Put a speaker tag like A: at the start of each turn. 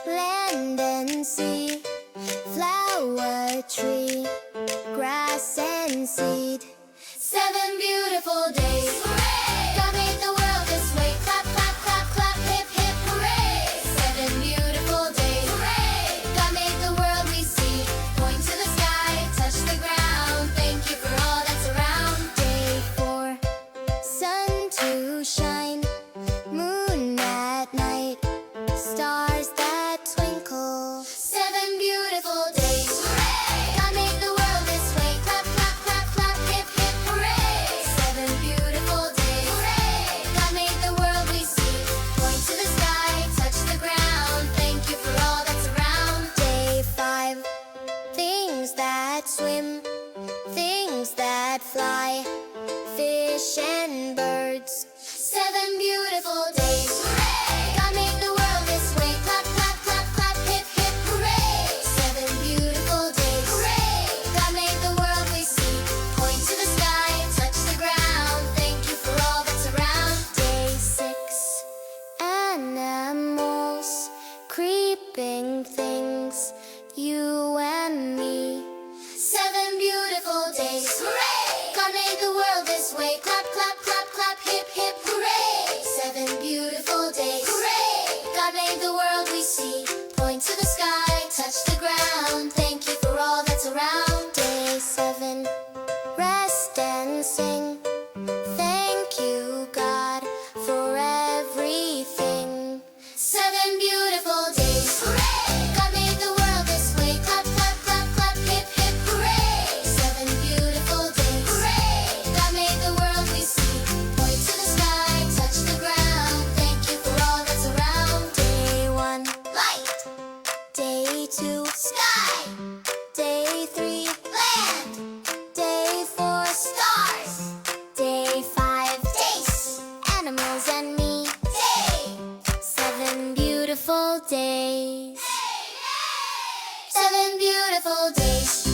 A: land and sea, flower, tree, grass and seed. 7 beautiful days. Hooray! God made the world this way. Clap, clap, clap, clap, hip, hip, hooray! 7 beautiful days. Hooray! God made the world we see. Point to the sky, touch the ground. Thank you for all that's around. Day 4, sun to shine, moon at night, stars that twinkle. 7 beautiful days. Hooray! God made the world this way. Clap, clap, clap, clap, hip, hip, hooray! 7 beautiful days. Hooray! God made the world we see. Point to the sky, touch the ground. Thank you for all that's around. Day 5, things that swim, things that fly, fish and birds. 7 beautiful days. Hooray! God made the world this way. Clap, clap, clap, clap, hip, hip, hooray! 7 beautiful days. Hooray! God made the world we see. Point to the sky, touch the ground. Thank you for all that's around. Day 6, animals, creeping things, you and me. 7 beautiful days. Hooray! God made the world this way. Clap, clap, clap, clap, hip, hip, hooray! 7 beautiful days. Hooray! God made the world we see. Point to the sky, touch the ground. Thank you for all that's around. Day 7, rest and sing. Thank you, God, for everything. 7 beautiful days. Hooray! God made the world this way. Clap, clap, clap, clap, hip, hip, hooray! 7 beautiful days. Hooray! God made the world we see. Point to the sky, touch the ground. Thank you for all that's around. Day 1, light. Day 2, sky. Day 3, land. Day 4, stars. Day 5, taste, animals and me. Day 7 beautiful days. 7 beautiful days.